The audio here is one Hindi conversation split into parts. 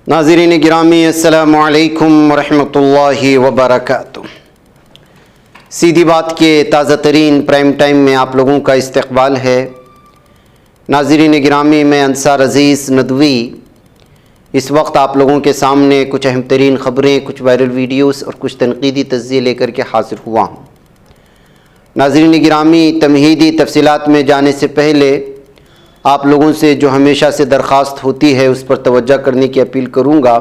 नाज़रीन गिरामी अस्सलामु अलैकुम वरहमतुल्लाहि वबरकातुह। सीधी बात के ताज़ा तरीन प्राइम टाइम में आप लोगों का इस्तकबाल है। नाज़रीन गिरामी, मैं अंसार अज़ीज़ नदवी इस वक्त आप लोगों के सामने कुछ अहम तरीन ख़बरें, कुछ वायरल वीडियोस और कुछ तनक़ीदी तज़्ज़िये लेकर के हाज़िर हुआ हूँ। नाज़रीन गिरामी, तमहीदी तफसीलात में जाने से पहले आप लोगों से जो हमेशा से दरख्वास्त होती है उस पर तवज्जो करने की अपील करूँगा।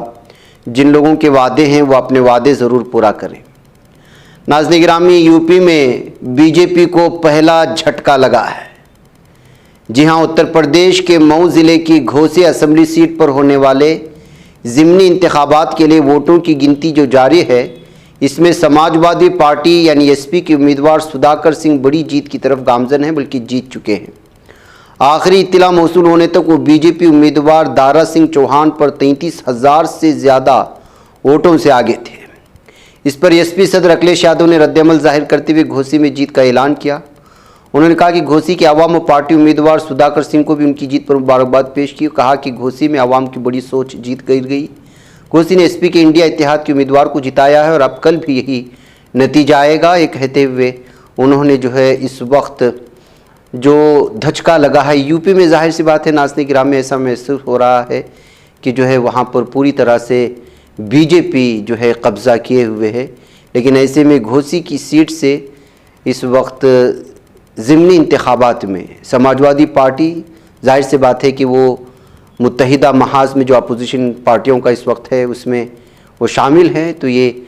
जिन लोगों के वादे हैं वो अपने वादे ज़रूर पूरा करें। नाज़रीन गिरामी, यूपी में बीजेपी को पहला झटका लगा है। जी हाँ, उत्तर प्रदेश के मऊ ज़िले की घोसी असम्बली सीट पर होने वाले ज़िमनी इंतखाबात के लिए वोटों की गिनती जो जारी है, इसमें समाजवादी पार्टी यानी एसपी के उम्मीदवार सुधाकर सिंह बड़ी जीत की तरफ गामज़न हैं, बल्कि जीत चुके हैं। आखिरी इत्तला मौसूल होने तक वो बीजेपी उम्मीदवार दारा सिंह चौहान पर 33,000 से ज़्यादा वोटों से आगे थे। इस पर एसपी सदर अखिलेश यादव ने रद्दअमल जाहिर करते हुए घोसी में जीत का ऐलान किया। उन्होंने कहा कि घोसी के आवाम और पार्टी उम्मीदवार सुधाकर सिंह को भी उनकी जीत पर मुबारकबाद पेश की। कहा कि घोसी में आवाम की बड़ी सोच जीत गई। घोसी ने एसपी के इंडिया इत्तेहाद के उम्मीदवार को जिताया है और अब कल भी यही नतीजा आएगा। ये कहते हुए उन्होंने जो है इस वक्त जो धचका लगा है यूपी में, जाहिर सी बात है नाज़रीन गिरामी, ऐसा महसूस हो रहा है कि जो है वहाँ पर पूरी तरह से बीजेपी जो है कब्ज़ा किए हुए है। लेकिन ऐसे में घोसी की सीट से इस वक्त ज़िमनी इंतखाबात में समाजवादी पार्टी, जाहिर सी बात है कि वो मुत्तहिदा महाज़ में जो अपोजिशन पार्टियों का इस वक्त है उसमें वो शामिल हैं, तो ये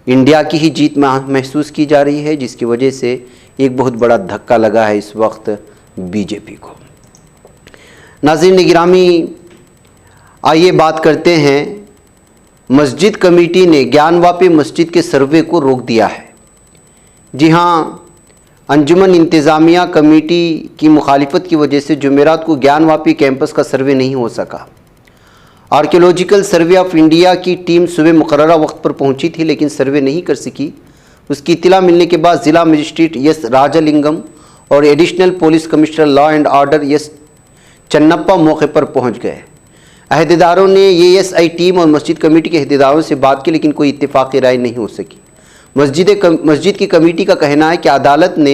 इंडिया की ही जीत महसूस की जा रही है, जिसकी वजह से एक बहुत बड़ा धक्का लगा है इस वक्त बीजेपी को। नाज़रीन गिरामी, आइए बात करते हैं। मस्जिद कमेटी ने ज्ञानवापी मस्जिद के सर्वे को रोक दिया है। जी हाँ, अंजुमन इंतज़ामिया कमेटी की मुखालिफत की वजह से जुमेरात को ज्ञानवापी कैंपस का सर्वे नहीं हो सका। आर्कियोलॉजिकल सर्वे ऑफ इंडिया की टीम सुबह मुकर्ररा वक्त पर पहुंची थी, लेकिन सर्वे नहीं कर सकी। उसकी इत्तला मिलने के बाद ज़िला मजिस्ट्रेट एस राजालिंगम और additional police commissioner law and order S Channappa मौके पर पहुंच गए। अहदेदारों ने एएसआई टीम और मस्जिद कमेटी के अहदेदारों से बात की, लेकिन कोई इत्तेफाक़ी राय नहीं हो सकी। मस्जिद की कमेटी का कहना है कि अदालत ने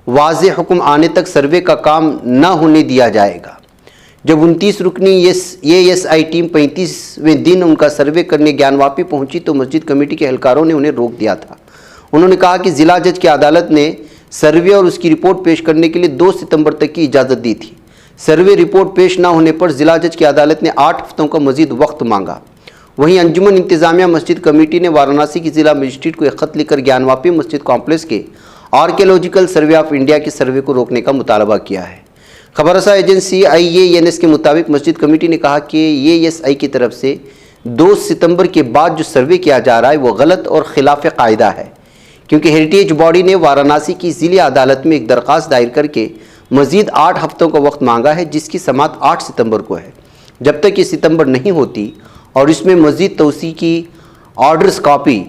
वाज़ेह हुक्म आने तक सर्वे का काम न होने दिया जाएगा। जब 29 रुकनी एएसआई टीम 35वें दिन उनका सर्वे करने ज्ञानवापी पहुंची तो मस्जिद कमेटी के एहलकारों ने उन्हें रोक दिया था। उन्होंने कहा कि ज़िला जज की अदालत ने सर्वे और उसकी रिपोर्ट पेश करने के लिए 2 सितंबर तक की इजाज़त दी थी। सर्वे रिपोर्ट पेश न होने पर ज़िला जज की अदालत ने 8 हफ्तों का मज़ीद वक्त मांगा। वहीं अंजुमन इंतज़ामिया मस्जिद कमेटी ने वाराणसी की ज़िला मजिस्ट्रेट को एक ख़त लिखकर ज्ञानवापी मस्जिद कॉम्प्लेक्स के आर्कियोलॉजिकल सर्वे ऑफ इंडिया के सर्वे को रोकने का मुतालबा किया है। खबरसा एजेंसी IANS के मुताबिक मस्जिद कमेटी ने कहा कि ASI की तरफ से 2 सितंबर के बाद जो सर्वे किया जा रहा है वो गलत और खिलाफ कायदा है, क्योंकि हेरिटेज बॉडी ने वाराणसी की ज़िला अदालत में एक दरख्वास्त दायर करके मज़ीद 8 हफ्तों का वक्त मांगा है, जिसकी समाअत 8 सितंबर को है। जब तक ये सितंबर नहीं होती और इसमें मज़ीद तौसी की ऑर्डर्स कॉपी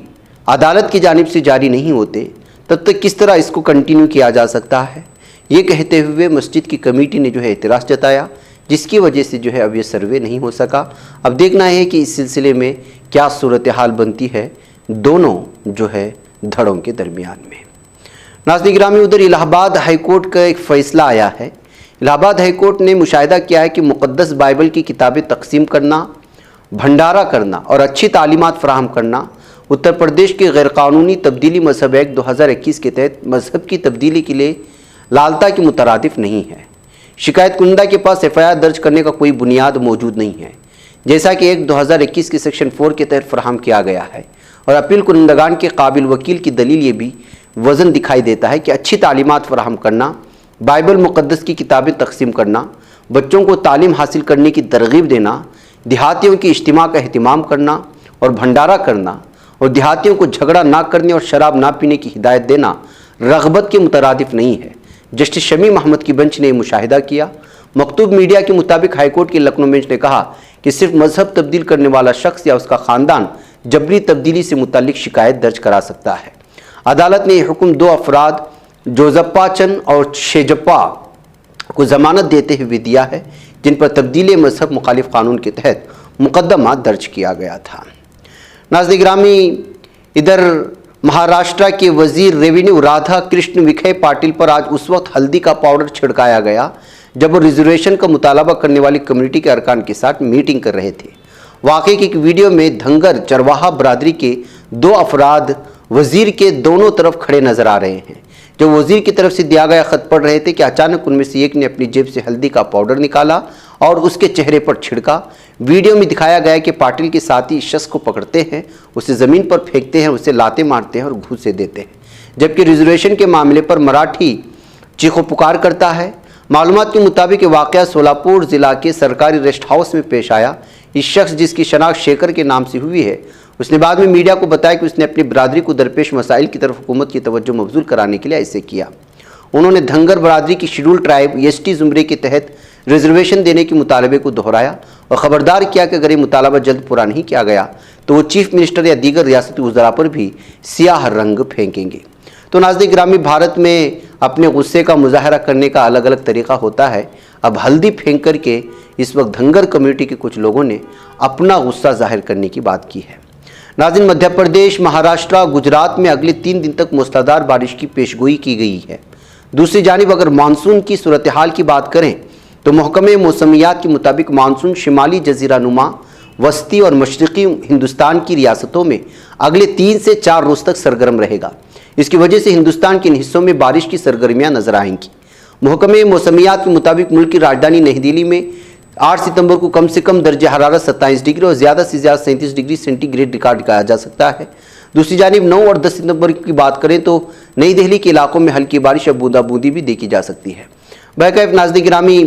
अदालत की जानिब से जारी नहीं होते, तब तक किस तरह इसको कंटिन्यू किया जा सकता है। ये कहते हुए मस्जिद की कमेटी ने जो है एतराज़ जताया, जिसकी वजह से जो है अब ये सर्वे नहीं हो सका। अब देखना है कि इस सिलसिले में क्या सूरत हाल बनती है दोनों जो है धड़ों के दरमियान में। नाज़रीन गिरामी, उधर इलाहाबाद हाईकोर्ट का एक फ़ैसला आया है। इलाहाबाद हाईकोर्ट ने मुशाहिदा किया है कि मुक़द्दस बाइबल की किताबें तकसीम करना, भंडारा करना और अच्छी तालीमात फ़राहम करना उत्तर प्रदेश के गैरकानूनी तब्दीली मज़हब एक्ट 2021 के तहत मज़हब की तब्दीली के लिए लालता के मुतरादिफ नहीं है। शिकायत कुंदा के पास FIR दर्ज करने का कोई बुनियाद मौजूद नहीं है, जैसा कि एक्ट 2021 के सेक्शन 4 के तहत फराहम किया गया है। और अपील कुंदगान के काबिल वकील की दलील ये भी वज़न दिखाई देता है कि अच्छी तालीमात फराहम करना, बाइबल मुक़द्दस की किताबें तकसीम करना, बच्चों को तालीम हासिल करने की तरगीब देना, देहातियों की इज्तिमा का अहतमाम करना और भंडारा करना और देहातियों को झगड़ा ना करने और शराब ना पीने की हिदायत देना रग़बत के मुतरादिफ नहीं है। जस्टिस शमी महमद की बेंच ने मुशाहिदा किया। मकतूब मीडिया के मुताबिक हाईकोर्ट की लखनऊ बेंच ने कहा कि सिर्फ मजहब तब्दील करने वाला शख्स या उसका ख़ानदान जबरी तब्दीली से मुतालिक शिकायत दर्ज करा सकता है। अदालत ने यह हुक्म 2 अफराद जोजप्पा चंद और शेजप्पा को ज़मानत देते हुए दिया है, जिन पर तब्दील मजहब मुखालिफ कानून के तहत मुकदमा दर्ज किया गया था। नाज़रीन गिरामी, इधर महाराष्ट्र के वजीर रेवेन्यू राधा कृष्ण विखे पाटिल पर आज उस वक्त हल्दी का पाउडर छिड़काया गया जब वो रिजर्वेशन का मुतालबा करने वाली कम्युनिटी के अरकान के साथ मीटिंग कर रहे थे। वाकई की एक वीडियो में धंगर चरवाहा बरादरी के 2 अफराद वजीर के दोनों तरफ खड़े नजर आ रहे हैं। जब वजीर की तरफ से दिया गया खत पढ़ रहे थे कि अचानक उनमें से एक ने अपनी जेब से हल्दी का पाउडर निकाला और उसके चेहरे पर छिड़का। वीडियो में दिखाया गया कि पाटिल के साथी इस शख्स को पकड़ते हैं, उसे ज़मीन पर फेंकते हैं, उसे लाते मारते हैं और घूंसे देते हैं, जबकि रिजर्वेशन के मामले पर मराठी चीखो पुकार करता है। मालूमात के मुताबिक वाक़या सोलापुर ज़िला के सरकारी रेस्ट हाउस में पेश आया। इस शख्स, जिसकी शनाख्त शेखर के नाम से हुई है, उसने बाद में मीडिया को बताया कि उसने अपनी बरादरी को दरपेश मसाइल की तरफ हुकूमत की तवज्जो मबजूल कराने के लिए ऐसे किया। उन्होंने धंगर बरादरी की शेड्यूल ट्राइब एसटी ज़ुमरे के तहत रिजर्वेशन देने के मुतालबे को दोहराया और ख़बरदार किया कि अगर ये मुतालबा जल्द पूरा नहीं किया गया तो वो चीफ मिनिस्टर या दीगर रियासती वज़रा पर भी सियाह रंग फेंकेंगे। तो नाज़रीन गिरामी, भारत में अपने गुस्से का मुजाहरा करने का अलग अलग तरीक़ा होता है। अब हल्दी फेंक करके इस वक्त धंगर कम्युनिटी के कुछ लोगों ने अपना गुस्सा जाहिर करने की बात की है। नाज़रीन, मध्य प्रदेश, महाराष्ट्र, गुजरात में अगले 3 दिन तक मूसलाधार बारिश की पेशगोई की गई है। दूसरी जानिब अगर मानसून की सूरत हाल की बात करें तो महकमे मौसमियात के मुताबिक मानसून शिमाली जजीरानुमा, वस्ती और मशरक़ी हिंदुस्तान की रियासतों में अगले 3 से 4 रोज़ तक सरगर्म रहेगा। इसकी वजह से हिंदुस्तान के इन हिस्सों में बारिश की सरगर्मियाँ नजर आएंगी। महकमे मौसमियात के मुताबिक मुल्क की राजधानी नई दिल्ली में 8 सितंबर को कम से कम दर्ज हरारत 27 डिग्री और ज़्यादा से ज़्यादा 37 डिग्री सेंटीग्रेड रिकॉर्ड किया जा सकता है। दूसरी जानिब 9 और 10 सितंबर की बात करें तो नई दिल्ली के इलाकों में हल्की बारिश या बूंदाबूंदी भी देखी जा सकती है। बहरकैफ नाज़रीन गिरामी,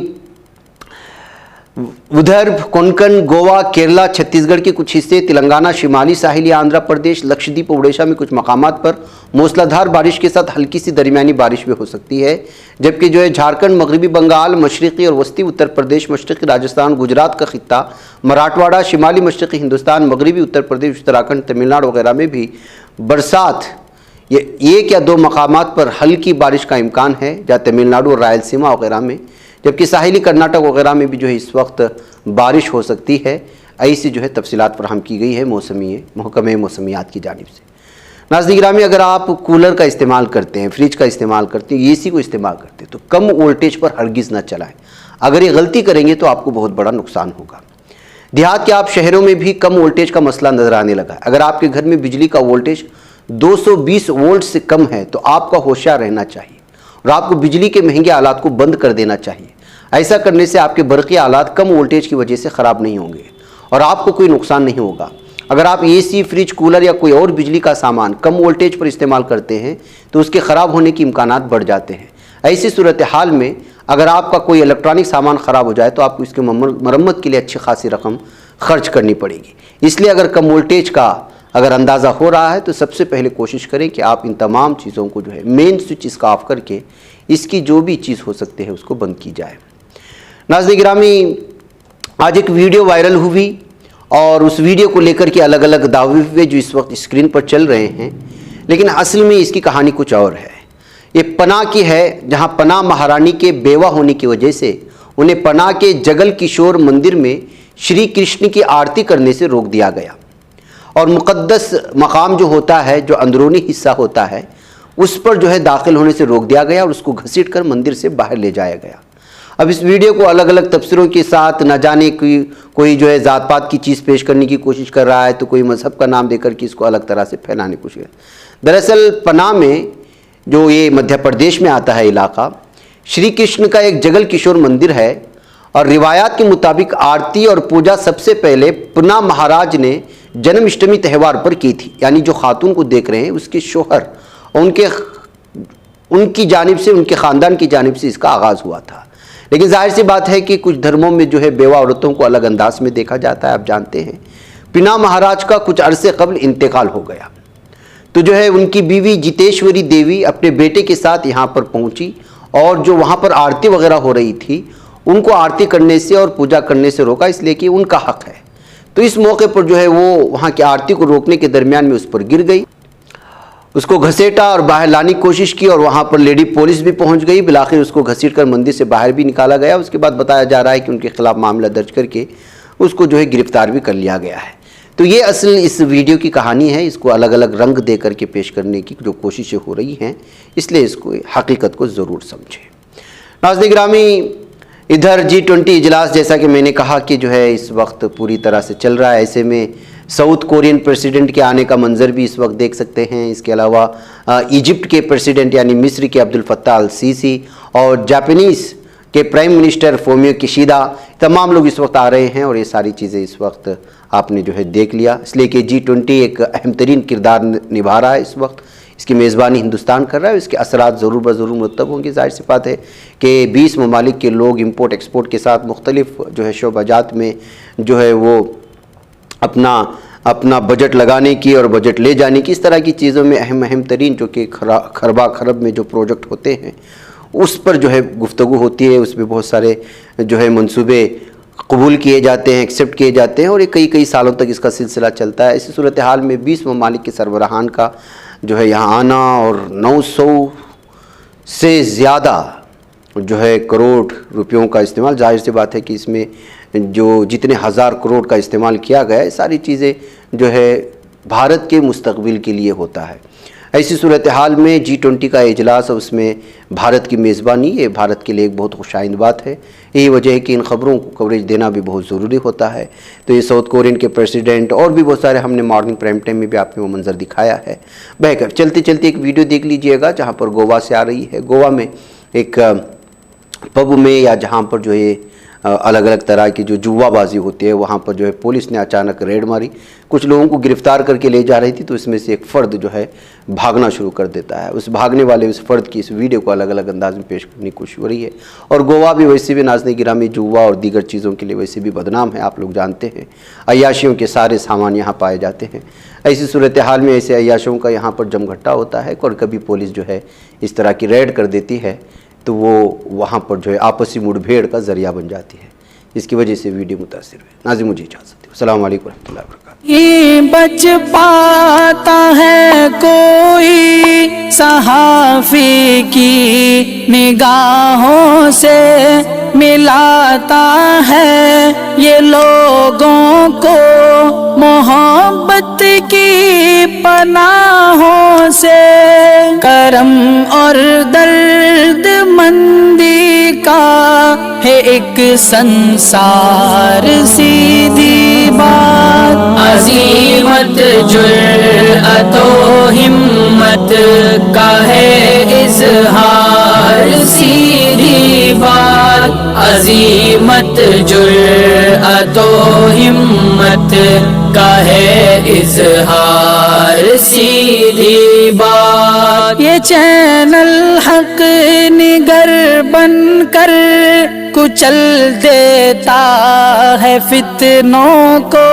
विदर्भ, कोंकण, गोवा, केरला, छत्तीसगढ़ के कुछ हिस्से, तेलंगाना, शिमाली साहिली आंध्र प्रदेश, लक्षद्वीप और उड़ीसा में कुछ मकामात पर मूसलाधार बारिश के साथ हल्की सी दरमियानी बारिश भी हो सकती है। जबकि झारखंड, मगरबी बंगाल, मशरक़ी और वस्ती उत्तर प्रदेश, मशरक़ी राजस्थान, गुजरात का खित्ता, मराठवाड़ा, शिमाली मशरक़ी हिंदुस्तान, मगरबी उत्तर प्रदेश, उत्तराखंड, तमिलनाडु वगैरह में भी बरसात एक या 2 मकामात पर हल्की बारिश का इम्कान है, जहाँ तमिलनाडु और रायलसीमा वगैरह में, जबकि साहिली कर्नाटक वगैरह में भी इस वक्त बारिश हो सकती है। ऐसी तफसीलात फराहम की गई है महकमे मौसमियात की जानिब से। नाज़रीन गिरामी, अगर आप कूलर का इस्तेमाल करते हैं, फ्रिज का इस्तेमाल करते हैं, एसी को इस्तेमाल करते हैं तो कम वोल्टेज पर हरगिज़ न चलाएं। अगर ये गलती करेंगे तो आपको बहुत बड़ा नुकसान होगा। देहात के आप शहरों में भी कम वोल्टेज का मसला नज़र आने लगा है। अगर आपके घर में बिजली का वोल्टेज 220 वोल्ट से कम है तो आपका होशियार रहना चाहिए और आपको बिजली के महंगे आलात को बंद कर देना चाहिए। ऐसा करने से आपके बरक़ी आलात कम वोल्टेज की वजह से ख़राब नहीं होंगे और आपको कोई नुकसान नहीं होगा। अगर आप एसी, फ्रिज, कूलर या कोई और बिजली का सामान कम वोल्टेज पर इस्तेमाल करते हैं तो उसके ख़राब होने के इम्कानात बढ़ जाते हैं। ऐसी सूरत हाल में अगर आपका कोई इलेक्ट्रॉनिक सामान ख़राब हो जाए तो आपको इसके मरम्मत के लिए अच्छी खासी रकम खर्च करनी पड़ेगी। इसलिए अगर कम वोल्टेज का अगर अंदाज़ा हो रहा है तो सबसे पहले कोशिश करें कि आप इन तमाम चीज़ों को मेन स्विच इसका ऑफ करके इसकी जो भी चीज़ हो सकती है उसको बंद की जाए। नाज़रीन गिरामी, आज एक वीडियो वायरल हुई और उस वीडियो को लेकर के अलग अलग दावे जो इस वक्त स्क्रीन पर चल रहे हैं, लेकिन असल में इसकी कहानी कुछ और है। ये पना की है, जहां पना महारानी के बेवा होने की वजह से उन्हें पना के जगल किशोर मंदिर में श्री कृष्ण की आरती करने से रोक दिया गया और मुक़द्दस मकाम जो होता है, जो अंदरूनी हिस्सा होता है, उस पर दाखिल होने से रोक दिया गया और उसको घसीट कर मंदिर से बाहर ले जाया गया। अब इस वीडियो को अलग अलग तफसीरों के साथ न जाने कोई ज़ात पात की चीज़ पेश करने की कोशिश कर रहा है तो कोई मज़हब का नाम देकर के इसको अलग तरह से फैलाने की कोशिश। दरअसल पना में जो ये मध्य प्रदेश में आता है इलाका, श्री कृष्ण का एक जगल किशोर मंदिर है और रिवायात के मुताबिक आरती और पूजा सबसे पहले पना महाराज ने जन्माष्टमी त्यौहार पर की थी। यानी जो खातून को देख रहे हैं उसके शोहर और उनकी जानिब से, उनके ख़ानदान की जानिब से इसका आगाज़ हुआ था। लेकिन जाहिर सी बात है कि कुछ धर्मों में बेवा औरतों को अलग अंदाज में देखा जाता है। आप जानते हैं पना महाराज का कुछ अरसे कबल इंतकाल हो गया तो उनकी बीवी जितेश्वरी देवी अपने बेटे के साथ यहाँ पर पहुँची और जो वहाँ पर आरती वगैरह हो रही थी उनको आरती करने से और पूजा करने से रोका, इसलिए कि उनका हक है। तो इस मौके पर वो वहाँ की आरती को रोकने के दरमियान में उस पर गिर गई, उसको घसीटा और बाहर लाने की कोशिश की और वहाँ पर लेडी पुलिस भी पहुँच गई। बिलाखिर उसको घसीट कर मंदिर से बाहर भी निकाला गया। उसके बाद बताया जा रहा है कि उनके खिलाफ मामला दर्ज करके उसको जो है गिरफ्तार भी कर लिया गया है। तो ये असल इस वीडियो की कहानी है, इसको अलग अलग रंग दे करके पेश करने की जो कोशिशें हो रही हैं, इसलिए इसको हकीकत को ज़रूर समझें। नाज़रीन गिरामी, इधर G20 इजलास जैसा कि मैंने कहा कि जो है इस वक्त पूरी तरह से चल रहा है। ऐसे में साउथ कोरियन प्रेसिडेंट के आने का मंजर भी इस वक्त देख सकते हैं। इसके अलावा इजिप्ट के प्रेसिडेंट यानी मिस्र के अब्दुल फत्ताह अल सीसी और जापानीज़ के प्राइम मिनिस्टर फूमियो किशिदा, तमाम लोग इस वक्त आ रहे हैं और ये सारी चीज़ें इस वक्त आपने जो है देख लिया। इसलिए कि G20 एक अहम तरीन किरदार निभा रहा है इस वक्त, इसकी मेज़बानी हिंदुस्तान कर रहा है। इसके असरात ज़रूर ब ज़रूर मुरतब होंगे। ज़ाहिर सी बात है कि 20 ममालिक के लोग इंपोर्ट एक्सपोर्ट के साथ मुख्तलिफ जो है शोबाजात में जो है वो अपना बजट लगाने की और बजट ले जाने की, इस तरह की चीज़ों में अहम तरीन जो कि खरबा खरब में जो प्रोजेक्ट होते हैं उस पर जो है गुफ्तगू होती है। उसमें बहुत सारे जो है मंसूबे कबूल किए जाते हैं, एक्सेप्ट किए जाते हैं और ये कई सालों तक इसका सिलसिला चलता है। इसी सूरत हाल में 20 ममालिक के सरबराहान का जो है यहाँ आना और 900 से ज़्यादा जो है करोड़ रुपयों का इस्तेमाल, जाहिर सी बात है कि इसमें जो जितने हज़ार करोड़ का इस्तेमाल किया गया है, सारी चीज़ें जो है भारत के मुस्तकबिल के लिए होता है। ऐसी सूरत हाल में G20 का इजलास और उसमें भारत की मेज़बानी, ये भारत के लिए एक बहुत खुशाइंद बात है। यही वजह है कि इन ख़बरों को कवरेज देना भी बहुत ज़रूरी होता है। तो ये साउथ कोरियन के प्रेसिडेंट और भी बहुत सारे, हमने मॉर्निंग प्राइम टाइम में भी आपने वो मंजर दिखाया है। बहकर चलते चलते एक वीडियो देख लीजिएगा जहाँ पर गोवा से आ रही है। गोवा में एक पब में या जहाँ पर जो है अलग अलग तरह की जो जुआबाजी होती है, वहाँ पर जो है पुलिस ने अचानक रेड मारी, कुछ लोगों को गिरफ्तार करके ले जा रही थी। तो इसमें से एक फ़र्द जो है भागना शुरू कर देता है। उस भागने वाले उस फ़र्द की इस वीडियो को अलग अलग अंदाज में पेश करने की कोशिश हो रही है। और गोवा भी वैसे भी नाज़रीन गिरामी जुआ और दीगर चीज़ों के लिए वैसे भी बदनाम है, आप लोग जानते हैं। अय्याशियों के सारे सामान यहाँ पाए जाते हैं। ऐसी सूरत हाल में ऐसे अय्याशियों का यहाँ पर जमघट्टा होता है और कभी पुलिस जो है इस तरह की रेड कर देती है तो वो वहाँ पर जो है आपसी मुठभेड़ का ज़रिया बन जाती है, जिसकी वजह से वीडियो मुतासिर हुई। नाज़रीन मुझे इजाज़त दो। अस्सलाम वालेकुम रहमतुल्लाहि व बरकातहू। ये बच पाता है कोई सहाफ़ी की निगाहों से, मिलाता है ये लोगों को मोहब्बत की पनाहों से। करम और दर्द मंदी का है एक संसार, सीधी बात। अज़ीमत जुर्अतो हिम्मत का है इज़हार, सीधी बात। अज़ीमत जुर्अतो हिम्मत का है इज़हार, सीधी बात। ये चैनल हक निगर बनकर कुचल देता है फितनों को।